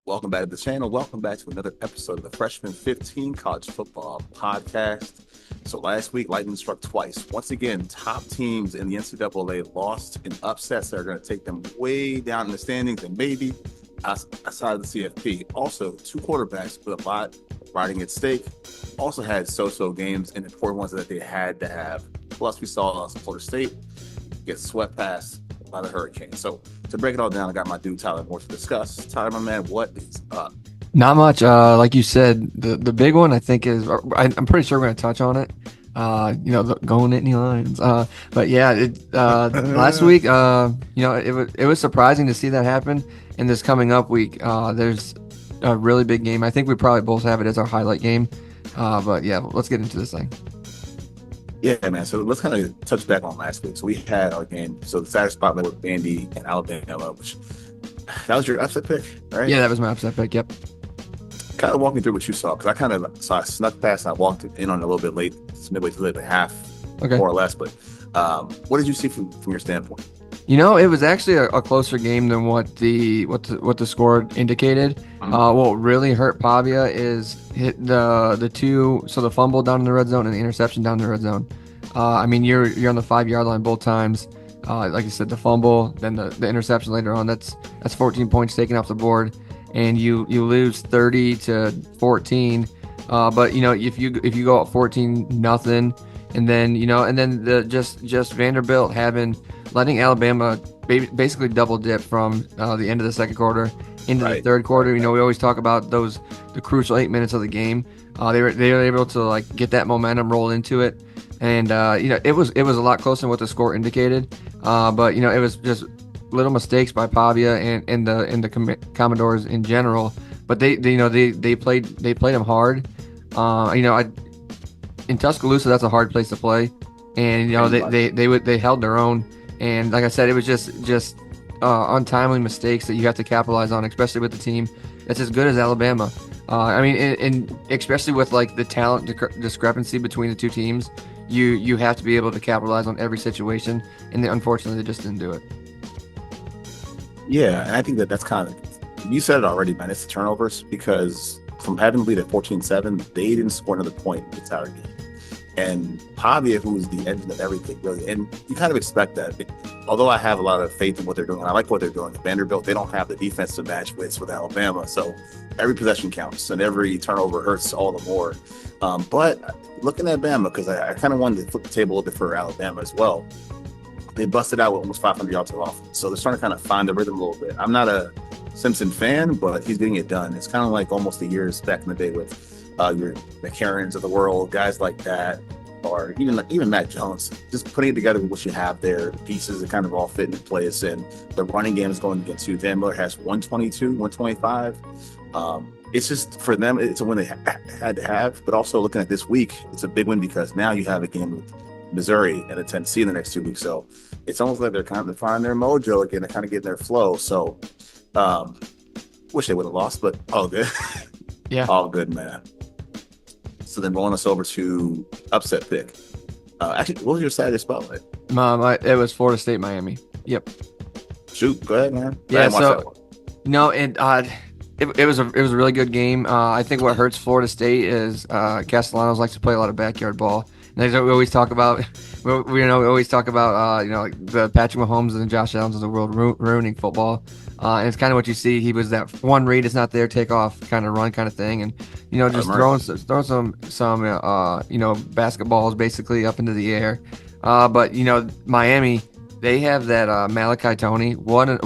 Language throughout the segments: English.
Welcome back to the channel. Welcome back to another episode of the Freshman 15 College Football Podcast. So last week, lightning struck twice. Once again, top teams in the NCAA lost in upsets that are going to take them way down in the standings and maybe outside of the CFP. Also, two quarterbacks with a lot riding at stake. Also had so-so games and important ones that they had to have. Plus, we saw Florida State get swept past by the Hurricane. So to break it all down, I got my dude Tyler Moore to discuss. Tyler, my man, what is up? Not much. Like you said, the big one I think is I'm pretty sure we're gonna touch on it. Going Nittany Lions. But yeah, last week, it was surprising to see that happen. And this coming up week, there's a really big game. I think we probably both have it as our highlight game. But yeah, let's get into this thing. Yeah, man. So let's kind of touch back on last week. So we had our game. So the Saturday spotlight with Vandy and Alabama, which that was your upset pick, right? Yeah, that was my upset pick. Yep. Kind of walk me through what you saw, because I snuck past and I walked in on it a little bit late. It's midway through the half, Okay. more or less. But what did you see from your standpoint? It was actually a closer game than what the score indicated. What really hurt Pavia is hit the two, so the fumble down in the red zone and the interception down in the red zone. You're on the 5-yard line both times. Like I said, the fumble, then the interception later on. That's 14 points taken off the board, and you lose 30-14. But if you go up 14-0, and then the just Vanderbilt letting Alabama basically double dip from the end of the second quarter into the third quarter. We always talk about the crucial 8 minutes of the game. They were able to get that momentum roll into it, and it was a lot closer than what the score indicated. But it was just little mistakes by Pavia and the Commodores in general. But they played them hard. In Tuscaloosa, that's a hard place to play, and they held their own. And like I said, it was just untimely mistakes that you have to capitalize on, especially with the team that's as good as Alabama. And especially with the talent discrepancy between the two teams, you have to be able to capitalize on every situation. And unfortunately, they just didn't do it. Yeah, and I think that's kind of, you said it already, man. It's the turnovers, because from having the lead at 14-7, they didn't score another point in the entire game. And Pavia, who is the engine of everything, really, and you kind of expect that. Although I have a lot of faith in what they're doing, and I like what they're doing. At Vanderbilt, they don't have the defense to match with Alabama, so every possession counts, and every turnover hurts all the more. But looking at Bama, because I kind of wanted to flip the table a bit for Alabama as well. They busted out with almost 500 yards of offense, so they're starting to kind of find the rhythm a little bit. I'm not a Simpson fan, but he's getting it done. It's kind of like almost the years back in the day with your McCarrons of the world, guys like that, or even Matt Jones, just putting it together with what you have there, the pieces that kind of all fit into place, and the running game is going against you. Van Miller has 122, 125. It's just, for them, it's a win they had to have, but also looking at this week, it's a big win because now you have a game with Missouri and a Tennessee in the next 2 weeks. So it's almost like they're kind of finding their mojo again. They're kind of getting their flow. So wish they would have lost, but all good. Yeah. All good, man. So then rolling us over to upset pick. Actually, what was your Saturday spotlight? It was Florida State, Miami. Yep. Shoot, go ahead, man. Yeah. It was a really good game. I think what hurts Florida State is Castellanos likes to play a lot of backyard ball. And we always talk about, we always talk about the Patrick Mahomes and the Josh Allen's of the world ruining football. And it's kind of what you see. He was that one read is not there, take off, kind of run kind of thing, and just throwing some basketballs basically up into the air. But Miami, they have that Malachi Tony. What an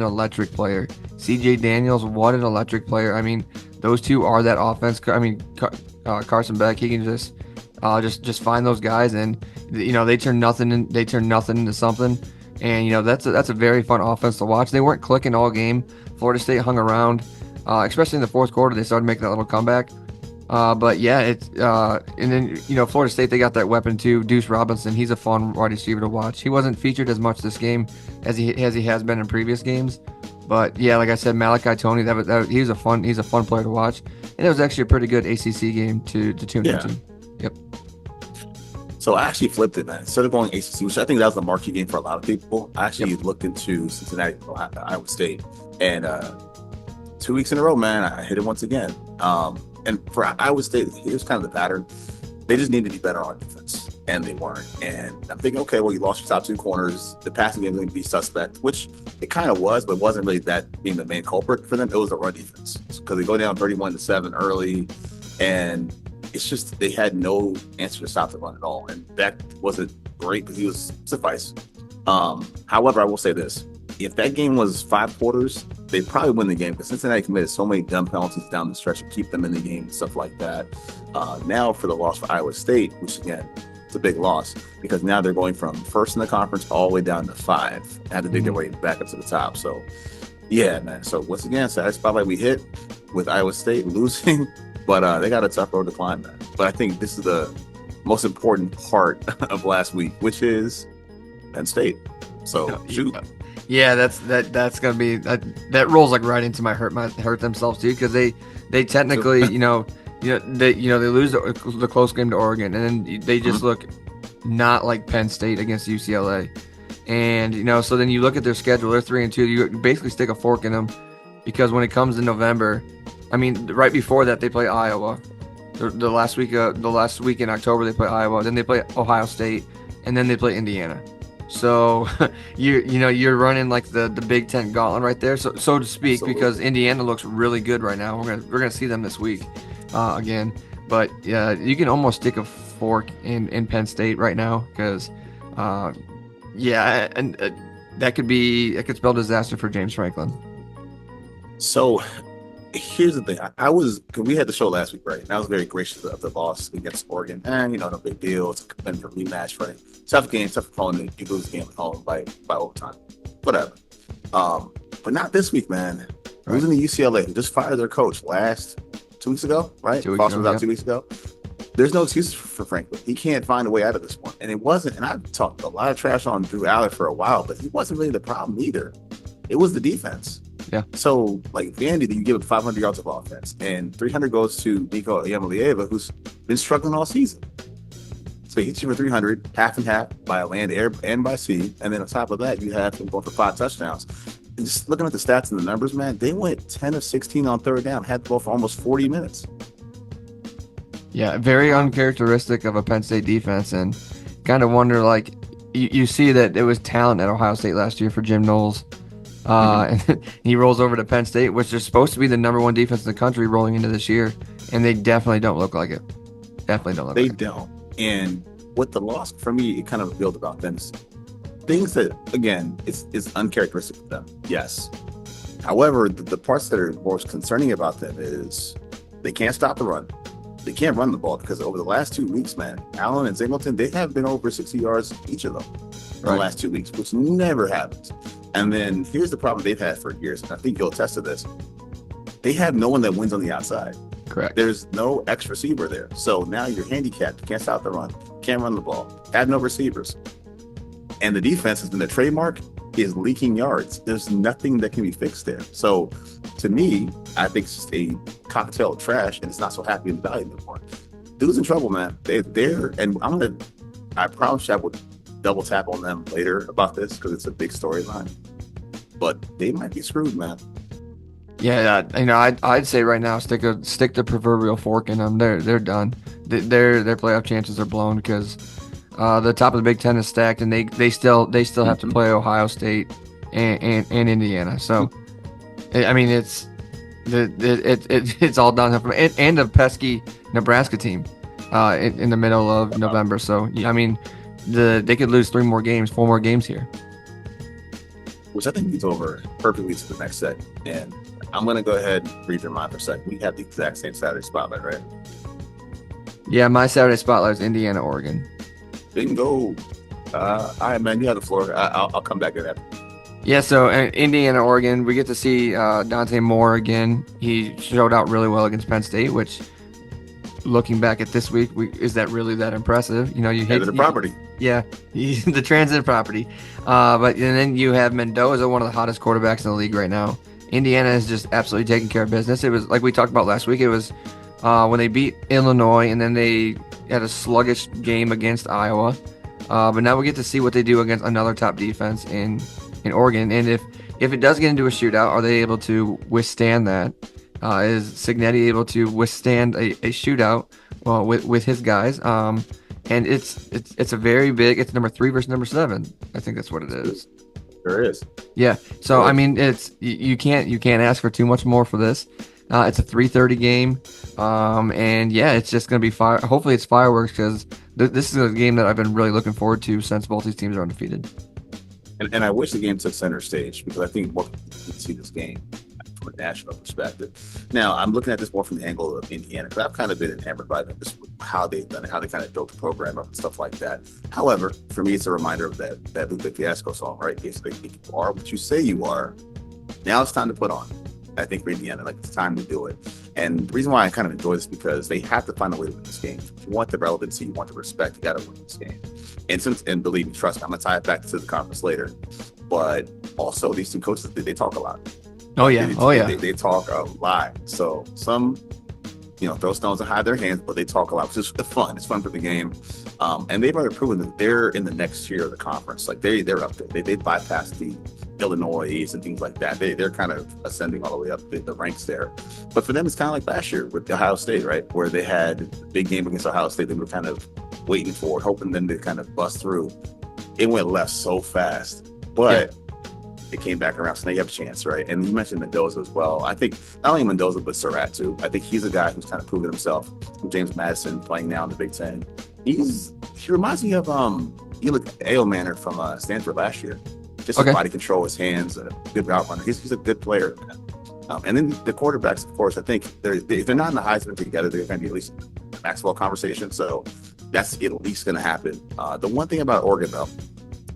electric player. C.J. Daniels, what an electric player. I mean, those two are that offense. Carson Beck, he can just find those guys, and they turn nothing into something. And that's a very fun offense to watch. They weren't clicking all game. Florida State hung around, especially in the fourth quarter. They started making that little comeback. But yeah, and then Florida State, they got that weapon too, Deuce Robinson. He's a fun wide receiver to watch. He wasn't featured as much this game as he has been in previous games. But yeah, like I said, Malachi Tony, he's a fun player to watch, and it was actually a pretty good ACC game to tune into. Yep. So I actually flipped it, man. Instead of going ACC, which I think that was the marquee game for a lot of people, I actually looked into Cincinnati, Iowa State, and 2 weeks in a row, man, I hit it once again. And for Iowa State, here's kind of the pattern. They just need to be better on defense, and they weren't. And I'm thinking, okay, well, you lost your top two corners. The passing game is going to be suspect, which it kind of was, but it wasn't really that being the main culprit for them. It was the run defense because they go down 31-7 early, and it's just they had no answer to stop the run at all. And that wasn't great because he was suffice. However, I will say this. If that game was 5 quarters, they'd probably win the game because Cincinnati committed so many dumb penalties down the stretch to keep them in the game and stuff like that. Now for the loss for Iowa State, which again, it's a big loss because now they're going from first in the conference all the way down to 5 and had to dig their way back up to the top. So, yeah, man. So once again, Saturday spotlight we hit with Iowa State losing, but they got a tough road to climb, man. But I think this is the most important part of last week, which is Penn State. So shoot. Yeah, that's gonna be that rolls like right into my hurt themselves too because they technically they lose the close game to Oregon and then they just look not like Penn State against UCLA, and so then you look at their schedule, they're 3-2. You basically stick a fork in them because when it comes to November, I mean right before that they play Iowa, the last week in October they play Iowa, then they play Ohio State, and then they play Indiana. So you're running like the Big Ten gauntlet right there, so to speak. Absolutely. Because Indiana looks really good right now. We're gonna see them this week again, but yeah, you can almost stick a fork in Penn State right now because that could spell disaster for James Franklin. So here's the thing. Cause we had the show last week, right? And I was very gracious of the loss against Oregon. And, no big deal. It's a competitive rematch, right? Tough game, tough opponent. You lose the game at home by overtime. Whatever. But not this week, man. Right. Losing to UCLA, who just fired their coach 2 weeks ago, right? Foster was out 2 weeks ago. There's no excuses for Franklin. He can't find a way out of this one. And it wasn't, and I've talked a lot of trash on Drew Allen for a while, but he wasn't really the problem either. It was the defense. Yeah. So, like, Vandy, you give up 500 yards of offense, and 300 goes to Nico Yamalieva, who's been struggling all season. So he hits you for 300, half and half by land, air, and by sea. And then on top of that, you have him going for 5 touchdowns. And just looking at the stats and the numbers, man, they went 10 of 16 on third down, had the ball for almost 40 minutes. Yeah, very uncharacteristic of a Penn State defense, and kind of wonder, like, you see that it was talent at Ohio State last year for Jim Knowles. And he rolls over to Penn State, which is supposed to be the number 1 defense in the country rolling into this year, and they definitely don't look like it. They don't. And with the loss, for me, it kind of revealed about them things that, again, is uncharacteristic of them. Yes. However, the parts that are most concerning about them is they can't stop the run. They can't run the ball because over the last 2 weeks, man, Allen and Singleton, they have been over 60 yards each of them in the last 2 weeks, which never happens. And then here's the problem they've had for years, and I think you'll attest to this. They have no one that wins on the outside. Correct. There's no X receiver there. So now you're handicapped. You can't stop the run. Can't run the ball. Have no receivers. And the defense has been the trademark is leaking yards. There's nothing that can be fixed there. So to me, I think it's just a cocktail of trash, and it's not so happy in the valley anymore. Dude's in trouble, man. They're and I promise you I would double tap on them later about this because it's a big storyline. But they might be screwed, man. Yeah, I'd say right now stick the proverbial fork in them. They're done. Their playoff chances are blown because the top of the Big Ten is stacked, and they still have to play Ohio State and Indiana. So, I mean, it's all downhill from and a pesky Nebraska team in the middle of November. So, I mean, they could lose 4 more games here. Which I think leads over perfectly to the next set. And I'm going to go ahead and read your mind for a second. We have the exact same Saturday spotlight, right? Yeah, my Saturday spotlight is Indiana, Oregon. Bingo. All right, man, you have the floor. I'll come back to that. Yeah, so Indiana, Oregon, we get to see Dante Moore again. He showed out really well against Penn State, which, looking back at this week, is that really that impressive? You hit the property. Yeah, he's the transit property. And then you have Mendoza, one of the hottest quarterbacks in the league right now. Indiana is just absolutely taking care of business. It was like we talked about last week. It was when they beat Illinois, and then they had a sluggish game against Iowa. But now we get to see what they do against another top defense in Oregon. And if if it does get into a shootout, are they able to withstand that? Is Signetti able to withstand a shootout with his guys? And it's a very big. It's number 3 versus number 7. I think that's what it is. There is. Yeah. So I mean, it's you can't ask for too much more for this. It's a 3:30 game, and yeah, it's just gonna be fire. Hopefully, it's fireworks because this is a game that I've been really looking forward to since both these teams are undefeated. And I wish the game took center stage because I think more people can see this game from a national perspective. Now, I'm looking at this more from the angle of Indiana because I've kind of been enamored by them, just how they've done it, how they kind of built the program up and stuff like that. However, for me, it's a reminder of that Lupe Fiasco song, right? Basically, if you are what you say you are, now it's time to put on. I think for Indiana, like it's time to do it. And the reason why I kind of enjoy this because they have to find a way to win this game. If you want the relevancy, you want the respect, you got to win this game. And believe me, trust me, I'm gonna tie it back to the conference later. But also, these two coaches, they talk a lot. Oh yeah, They talk a lot. So some, throw stones and hide their hands, but they talk a lot, which is fun. It's fun for the game. And they've already proven that they're in the next tier of the conference. Like they're up there. They bypassed the Illinois and things like that. They're kind of ascending all the way up the ranks there. But for them, it's kind of like last year with Ohio State, right? Where they had a big game against Ohio State. They were kind of waiting for it, hoping them to kind of bust through. It went left so fast, but it came back around. So now you have a chance, right? And you mentioned Mendoza as well. I think not only Mendoza, but Surratt too. I think he's a guy who's kind of proven himself. James Madison playing now in the Big Ten. He reminds me of he looked Ale Manor from Stanford last year. Just his body control, his hands, a good route runner. He's a good player. And then the quarterbacks, of course, I think if they're not in the Heisman together, they're going to be at least in the Maxwell conversation. So that's at least going to happen. The one thing about Oregon, though,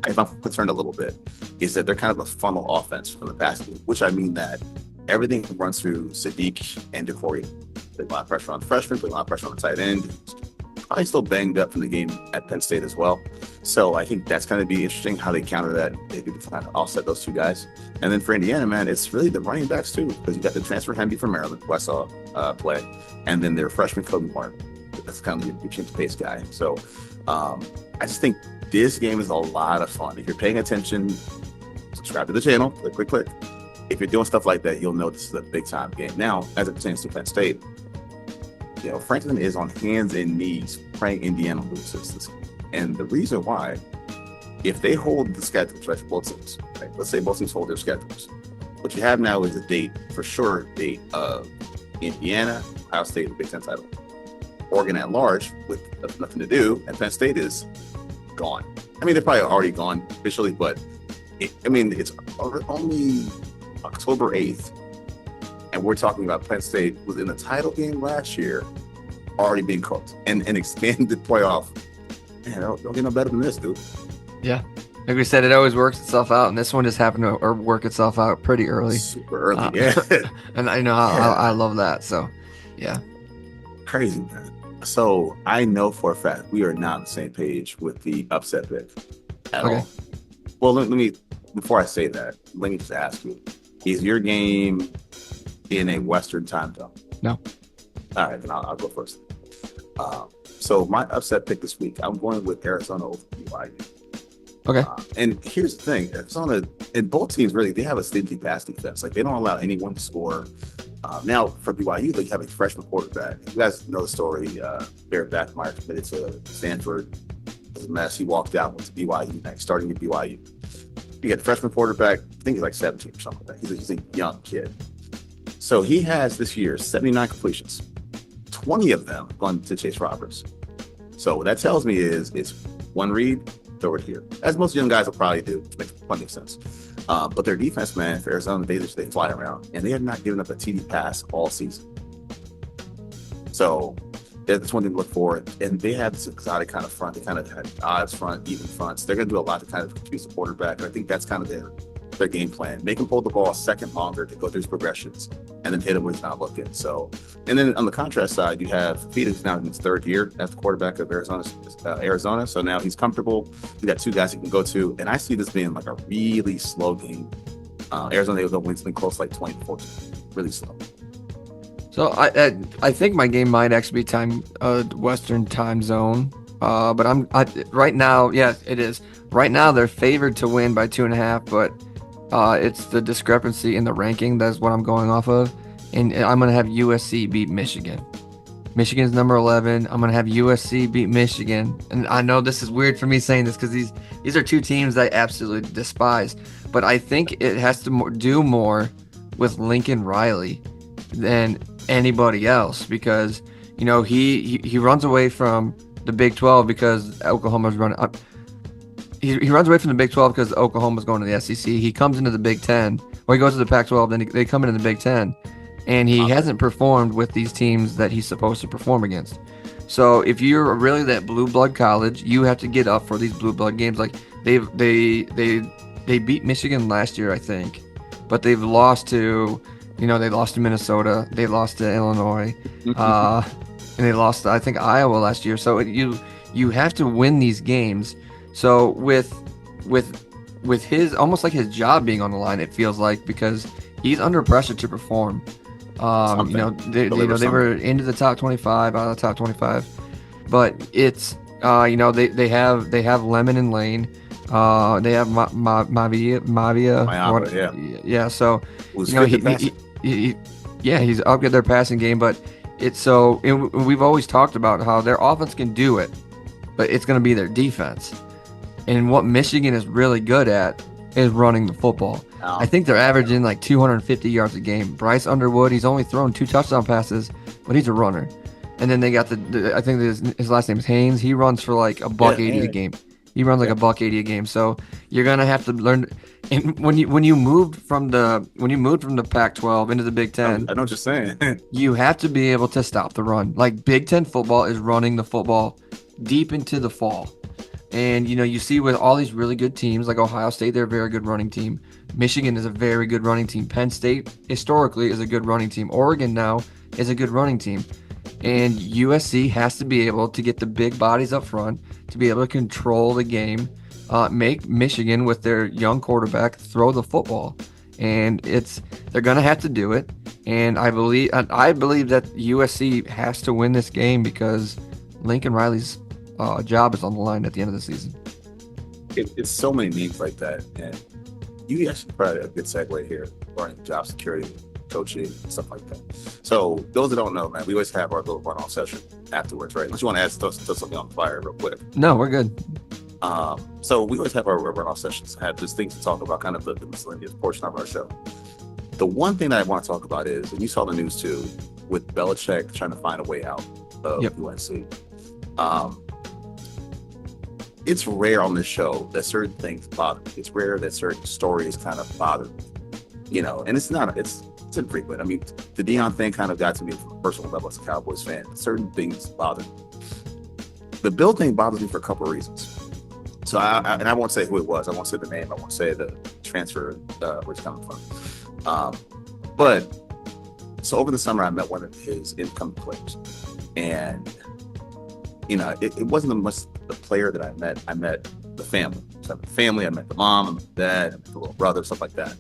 if I'm concerned a little bit, is that they're kind of a funnel offense from the past, which I mean that everything runs through Sadiq and DeCorey. They put a lot of pressure on the freshman, put a lot of pressure on the tight end. Probably still banged up from the game at Penn State as well. So I think that's going to be interesting how they counter that. They can kind of offset those two guys. And then for Indiana, man, it's really the running backs too, because you got the transfer Hemby from Maryland, who I saw play, and then their freshman Kobe Martin. That's kind of your change pace guy. So I just think this game is a lot of fun. If you're paying attention, subscribe to the channel, click. If you're doing stuff like that, you'll know this is a big time game. Now, as it pertains to Penn State, Franklin is on hands and knees praying Indiana loses this game. And the reason why, if they hold the schedules, right, for both teams, right, let's say both teams hold their schedules, what you have now is a date of Indiana, Ohio State, and Big Ten title. Oregon at large with nothing to do, and Penn State is gone. I mean, they're probably already gone officially, but it's only October 8th. And we're talking about Penn State was in the title game last year, already being cooked and expanded playoff. Man, don't get no better than this, dude. Yeah. Like we said, it always works itself out, and this one just happened to work itself out pretty early. Super early, yeah. And I know I love that. So, yeah. Crazy, man. So I know for a fact we are not on the same page with the upset pick at all. Well, let me, before I say that, let me just ask you, is your game in a Western time zone? No. All right, then I'll go first. So my upset pick this week, I'm going with Arizona over BYU. Okay. And here's the thing, Arizona, and both teams really, they have a stingy pass defense. Like they don't allow anyone to score. Now for BYU, they have a freshman quarterback. You guys know the story. Barrett Bachmeier committed to Stanford. It was a mess. He walked out, went to BYU next, starting at BYU. You got a freshman quarterback. I think he's like 17 or something like that. He's a young kid. So he has this year 79 completions. 20 of them gone to Chase Roberts. So what that tells me is it's one read, throw it here. As most young guys will probably do, which makes plenty of sense. But their defense, man, for Arizona, they fly around. And they have not given up a TD pass all season. So that's one thing to look for. And they have this exotic kind of front. They kind of had odds front, even fronts. They're going to do a lot to kind of confuse the quarterback. And I think that's kind of their game plan. Make him hold the ball a second longer to go through his progressions and then hit him when he's not looking. So, and then on the contrast side, you have Phoenix now in his third year as the quarterback of Arizona. So now he's comfortable. You got two guys he can go to. And I see this being like a really slow game. Arizona, they'll go win something close like 20-14. Really slow. So I think my game might actually be Western time zone. But right now, yes, it is. Right now they're favored to win by 2.5, but It's the discrepancy in the ranking. That's what I'm going off of. And I'm going to have USC beat Michigan. Michigan's number 11. I'm going to have USC beat Michigan. And I know this is weird for me saying this because these are two teams that I absolutely despise. But I think it has to do more with Lincoln Riley than anybody else because, you know, he runs away from the Big 12 because Oklahoma's running up. He runs away from the Big 12 because Oklahoma's going to the SEC. He comes into the Big 10, or he goes to the Pac-12, then they come into the Big 10. And he hasn't performed with these teams that he's supposed to perform against. So if you're really that blue blood college, you have to get up for these blue blood games. Like they beat Michigan last year, I think, but they've lost to, you know, they lost to Minnesota, they lost to Illinois, and they lost to, I think, Iowa last year. So you have to win these games. So with his almost like his job being on the line, it feels like because he's under pressure to perform. You know, they were into the top 25, out of the top 25, but it's you know, they have Lemon and Lane, they have Mavia, yeah. So you know, he's upgraded their passing game, but it's so we've always talked about how their offense can do it, but it's going to be their defense, and what Michigan is really good at is running the football. I think they're averaging like 250 yards a game. Bryce Underwood, he's only thrown 2 touchdown passes, but he's a runner. And then they got I think his last name is Haynes. He runs for like $180 a game. He runs like $180 a game. So you're gonna have to learn. And when you moved from the Pac-12 into the Big Ten, I know what you're saying. You have to be able to stop the run. Like Big Ten football is running the football deep into the fall. And, you know, you see with all these really good teams, like Ohio State, they're a very good running team. Michigan is a very good running team. Penn State, historically, is a good running team. Oregon now is a good running team. And USC has to be able to get the big bodies up front to be able to control the game, make Michigan, with their young quarterback, throw the football. And they're going to have to do it. And I believe that USC has to win this game because Lincoln Riley's job is on the line at the end of the season. It's so many memes like that, and you actually probably a good segue here, learning job security, coaching, stuff like that. So those that don't know, man, we always have our little run-off session afterwards, right? Unless you want to add something on fire real quick. No, we're good. So we always have our run-off sessions, have just things to talk about, kind of the miscellaneous portion of our show. The one thing that I want to talk about is, and you saw the news too, with Belichick trying to find a way out of UNC. It's rare on this show that certain things bother me. It's rare that certain stories kind of bother me, you know, and it's infrequent. I mean, the Deion thing kind of got to me from a personal level as a Cowboys fan. Certain things bother me. The Bill thing bothers me for a couple of reasons. So I won't say who it was. I won't say the name. I won't say the transfer where it's coming from. But so over the summer, I met one of his incoming players, and you know, it wasn't much the player that I met. I met the family. So I met the family. I met the mom. I met the dad. I met the little brother. Stuff like that.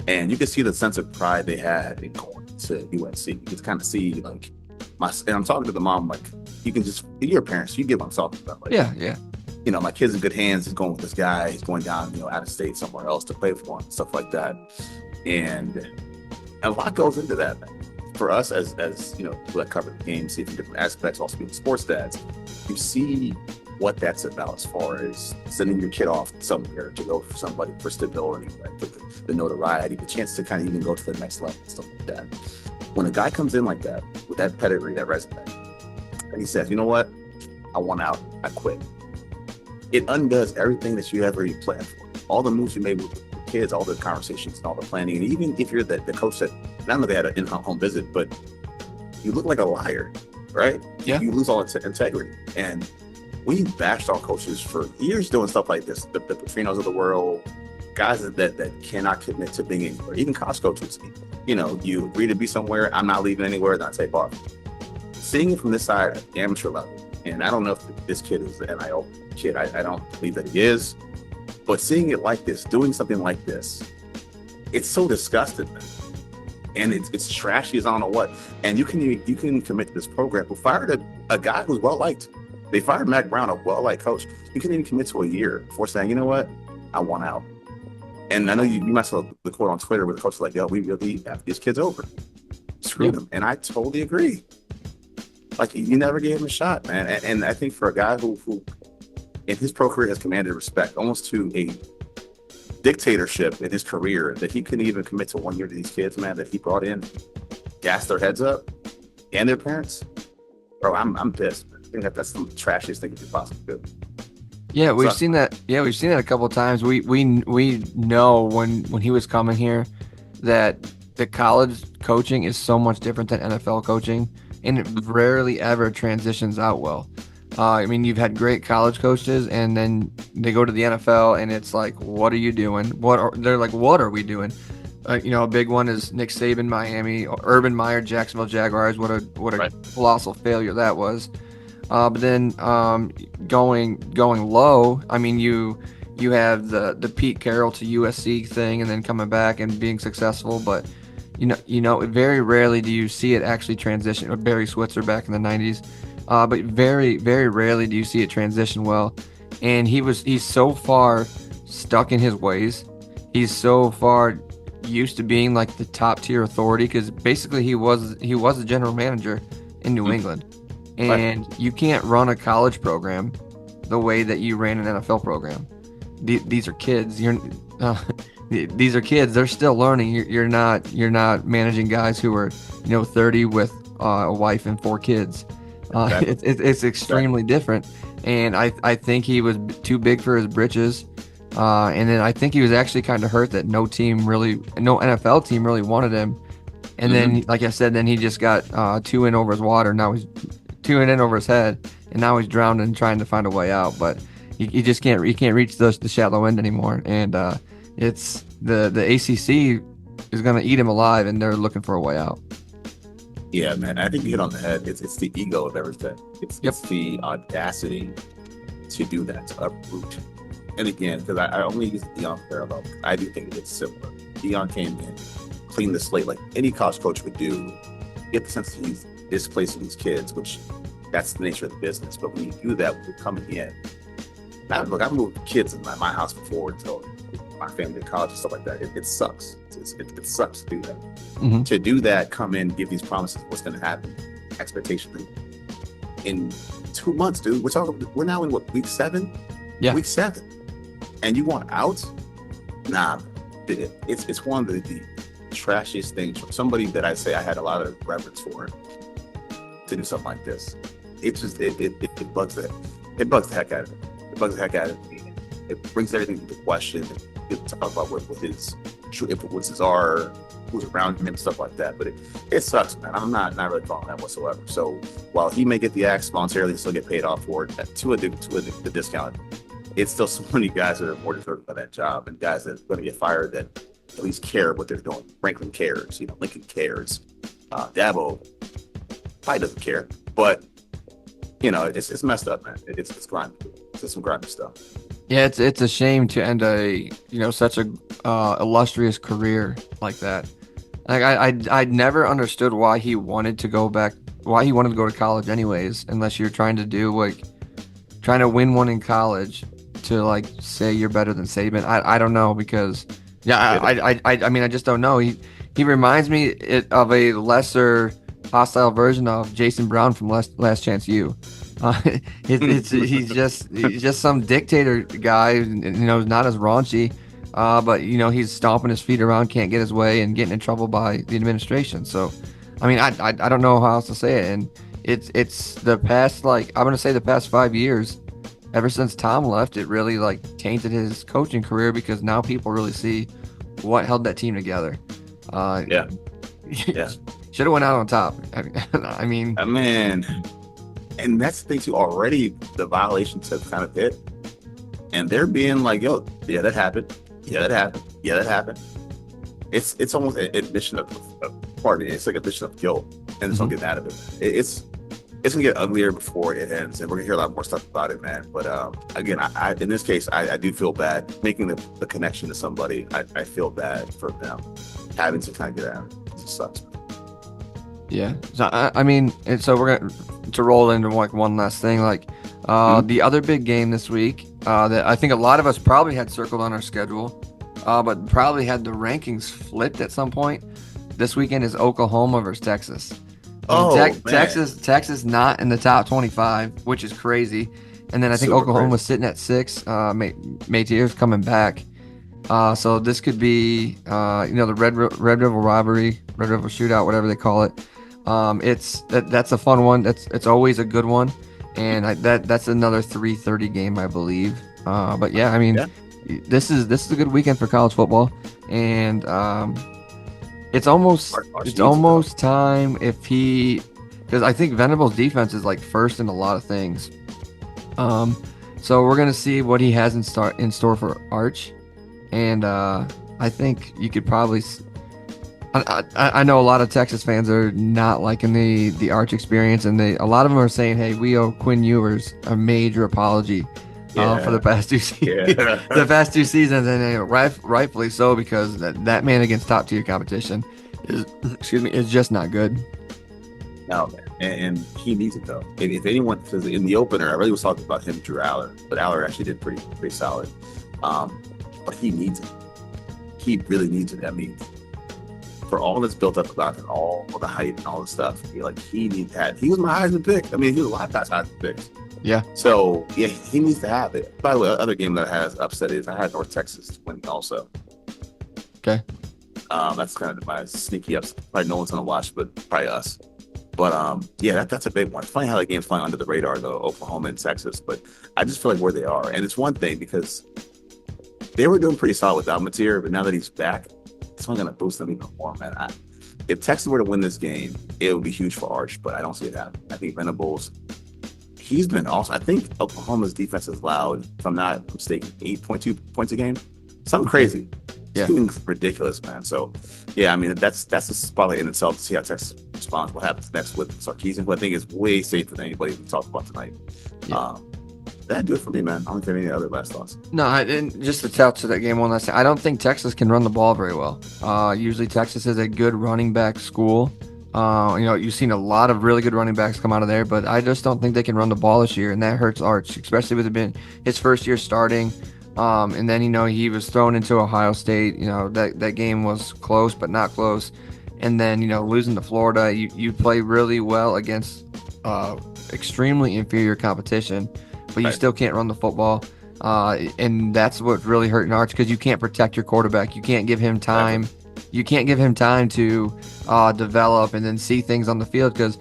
And you could see the sense of pride they had in going to UNC. You could kind of see like and I'm talking to the mom, like, you can just, you're parents, you get what I'm talking about. Like, yeah. You know, my kid's in good hands. He's going with this guy. He's going down, you know, out of state somewhere else to play for him, stuff like that. And a lot goes into that, man. For us as you know, people that cover the game, see from different aspects, also being sports dads, you see what that's about as far as sending your kid off somewhere to go for somebody for stability, right? For the notoriety, the chance to kind of even go to the next level, stuff like that. When a guy comes in like that, with that pedigree, that resume, and he says, you know what, I want out, I quit. It undoes everything that you ever planned for. All the moves you made with the kids, all the conversations and all the planning. And even if you're the coach that, not only they had an in-home visit, but you look like a liar, right? Yeah. You lose all integrity. And we bashed our coaches for years doing stuff like this. The Petrinos of the world, guys that cannot commit to being anywhere. Even college coaches, you know, you agree to be somewhere, I'm not leaving anywhere, then I take off. Seeing it from this side, amateur level, and I don't know if this kid is the NIL kid, I don't believe that he is, but seeing it like this, doing something like this, it's so disgusting, man. And it's trashy as I don't know what. And you can commit to this program who fired a guy who's well liked. They fired Mac Brown, a well liked coach. You can even commit to a year before saying, you know what, I want out. And I know you might saw the quote on Twitter where the coach was like, "Yo, we really have these kids over, screw Yeah. them," and I totally agree. Like you never gave him a shot, man. And I think for a guy who in his pro career has commanded respect almost to a dictatorship in his career, that he couldn't even commit to 1 year to these kids, man, that he brought in, gassed their heads up and their parents. Bro, I'm pissed. I think that's the trashiest thing you could possibly do. Yeah, we've So, seen that. Yeah, we've seen that a couple of times. We know when he was coming here that the college coaching is so much different than NFL coaching, and it rarely ever transitions out well. I mean, you've had great college coaches, and then they go to the NFL, and it's like, what are you doing? They're like, what are we doing? A big one is Nick Saban, Miami, Urban Meyer, Jacksonville Jaguars. What a right. colossal failure that was. But then going low, I mean, you have the Pete Carroll to USC thing, and then coming back and being successful. But very rarely do you see it actually transition. Or Barry Switzer back in the '90s, but very very rarely do you see it transition well. And he's so far stuck in his ways. He's so far used to being like the top tier authority because basically he was a general manager in New England. Right. And you can't run a college program the way that you ran an NFL program. These are kids. These are kids. They're still learning. You're not managing guys who are 30 with a wife and 4 kids. Exactly. It's extremely different. And I think he was too big for his britches. And then I think he was actually kind of hurt that no NFL team really wanted him. And then, like I said, then he just got 2 in over his water. Now he's 2 in over his head, and now he's drowning trying to find a way out. But he just can't reach the shallow end anymore. And it's the ACC is going to eat him alive, and they're looking for a way out. Yeah, man. I think you hit on the head. It's the ego of everything. It's the audacity to do that, to uproot. And again, because I only use the Deion parallel, I do think it's similar. Deion came in, cleaned the slate like any college coach would do. Get the sense that he's displacing these kids, which that's the nature of the business. But when you do that, when you're coming in, now look, I've moved kids in my house before until my family in college and stuff like that. It sucks. It sucks to do that. Mm-hmm. To do that, come in, give these promises, what's going to happen, expectation in 2 months, dude. We're now in what, week 7? Yeah. Week 7. And you want out? Nah, it's one of the trashiest things from somebody that I say I had a lot of reverence for to do something like this. It just it bugs the heck out of me. It bugs the heck out of me. It brings everything into question. People talk about what his true influences are, who's around him and stuff like that. But it sucks, man. I'm not really calling that whatsoever. So while he may get the axe voluntarily and still get paid off for it to the discount, it's still so many guys that are more deserving of that job, and guys that are going to get fired that at least care what they're doing. Franklin cares, Lincoln cares, Dabo probably doesn't care, but it's messed up, man. It's grimy. It's some grimy stuff. Yeah, it's a shame to end such a illustrious career like that. Like I never understood why he wanted to go to college anyways, unless you're trying to win one in college to like say you're better than Saban. I don't know, because I mean I just don't know. He reminds me of a lesser hostile version of Jason Brown from Last Chance U. He's just some dictator guy, not as raunchy, but he's stomping his feet around, can't get his way, and getting in trouble by the administration. So, I mean, I don't know how else to say it. And it's the past, I'm gonna say the past 5 years, ever since Tom left, it really tainted his coaching career, because now people really see what held that team together. Yeah. Should have went out on top. I mean, and that's the thing too. Already the violations have kind of hit, and they're being like, "Yo, yeah, that happened. Yeah, that happened. Yeah, that happened." It's almost an admission of pardon me. It's like an admission of guilt, and it's not getting out of it. It's gonna get uglier before it ends, and we're gonna hear a lot more stuff about it, man. But again, I in this case, I do feel bad making the connection to somebody. I feel bad for them having to kind of get out. It just sucks. Yeah. So I mean, and so we're going to roll into one last thing. The other big game this week that I think a lot of us probably had circled on our schedule but probably had the rankings flipped at some point. This weekend is Oklahoma versus Texas. I mean, Oh man, Texas not in the top 25, which is crazy. And then I think super Oklahoma's crazy. sitting at 6. Mateer's coming back. So this could be, the Red River Robbery, Red River Shootout, whatever they call it. That's a fun one. It's always a good one, and that's another 3:30 game, I believe. But yeah, I mean, Yeah, this is a good weekend for college football, and it's Arch it's needs it though. almost time because I think Venables' defense is like first in a lot of things. So we're gonna see what he has in store for Arch, and I think you could probably. I know a lot of Texas fans are not liking the Arch experience, and a lot of them are saying, "Hey, we owe Quinn Ewers a major apology for the Yeah, past yeah. the past 2 seasons," and rightfully so, because that man against top tier competition is is just not good. No, man. And he needs it though. And if anyone, because in the opener, I really was talking about him, Drew Aller, but Aller actually did pretty solid. But he needs it. He really needs it. I mean, for all that's built up about him, all the hype and all the stuff, he needs that. He was my Heisman pick. I mean, he was a lot past Heisman picks. Yeah. So yeah, he needs to have it. By the way, other game that has upset is I had North Texas win also. Okay. That's kind of my sneaky upset. Probably no one's gonna watch, but probably us. But yeah, that's a big one. It's funny how the game's flying under the radar though, Oklahoma and Texas. But I just feel like where they are, and it's one thing because they were doing pretty solid without Mateer, but now that he's back, it's only gonna boost them even more, man. If Texas were to win this game, it would be huge for Arch, but I don't see it happening. I think Venables, he's been also. I think Oklahoma's defense is loud. If I'm not mistaken, 8.2 points a game, something crazy. Yeah. Doing ridiculous, man. So, yeah, I mean that's a spotlight in itself to see how Texas responds. What happens next with Sarkisian, who I think is way safer than anybody we talked about tonight. Yeah. That'd do it for me, man. I don't have any other last thoughts. No, and just to tell to that game one last thing, I don't think Texas can run the ball very well. Usually Texas is a good running back school. You've seen a lot of really good running backs come out of there, but I just don't think they can run the ball this year, and that hurts Arch, especially with it being his first year starting. And then he was thrown into Ohio State. That game was close but not close. And then losing to Florida, you play really well against extremely inferior competition, but you Right. still can't run the football. And that's what's really hurting Arch, because you can't protect your quarterback. You can't give him time. You can't give him time to develop and then see things on the field, because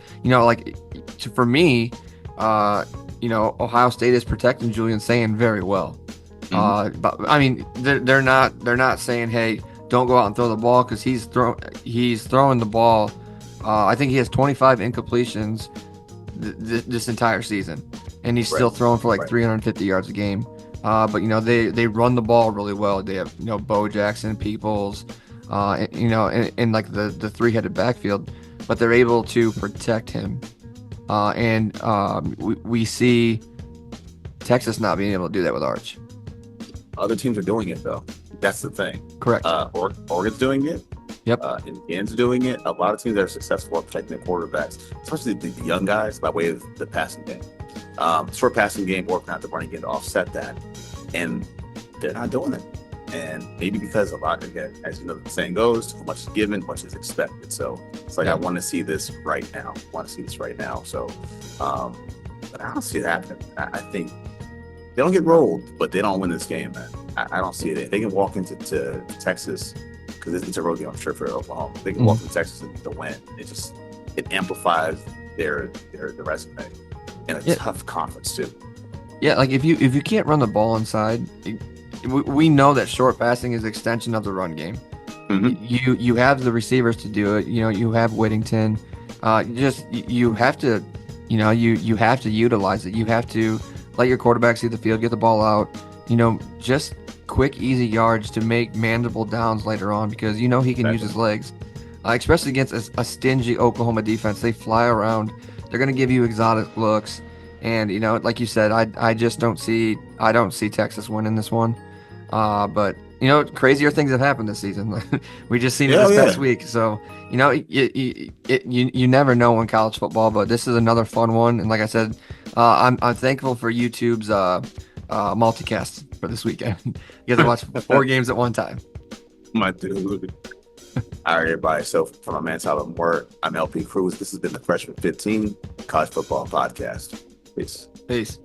for me, Ohio State is protecting Julian Sand very well. But I mean, they're not saying, hey, don't go out and throw the ball, because he's throwing the ball. I think he has 25 incompletions this entire season, and he's still throwing for like 350 yards a game. But they run the ball really well. They have Bo Jackson, Peoples, in like the three-headed backfield, but they're able to protect him. And we see Texas not being able to do that with Arch. Other teams are doing it though. That's the thing. Correct. Oregon's doing it. Yep. Indiana's doing it. A lot of teams that are successful at protecting their quarterbacks, especially the young guys, by way of the passing game, short passing game, working out the running game to offset that, and they're not doing it. And maybe because a lot, again, as you know, the saying goes, too much is given, much is expected. So it's like, I want to see this right now. So, but I don't see it happening. I think they don't get rolled, but they don't win this game, man. I don't see it. They can walk into Texas, because it's a road game, I'm sure, for Oklahoma. They can walk into Texas and to win. It amplifies their resume in a tough conference too. Yeah, like if you can't run the ball inside, we know that short passing is an extension of the run game. Mm-hmm. You have the receivers to do it. You have Whittington. You have to, you have to utilize it. You have to let your quarterback see the field, get the ball out. Just quick, easy yards to make manageable downs later on, because he can use his legs, especially against a stingy Oklahoma defense. They fly around. They're going to give you exotic looks, and like you said, I don't see Texas winning this one. But crazier things have happened this season. We just seen it this past week. So you never know in college football, but this is another fun one. And like I said, I'm thankful for YouTube's multicast for this weekend. You get to watch 4 games at one time. My dude. All right, everybody. So for my man Tyler Moore, I'm LP Cruz. This has been the Freshman 15 College Football Podcast. Peace. Peace.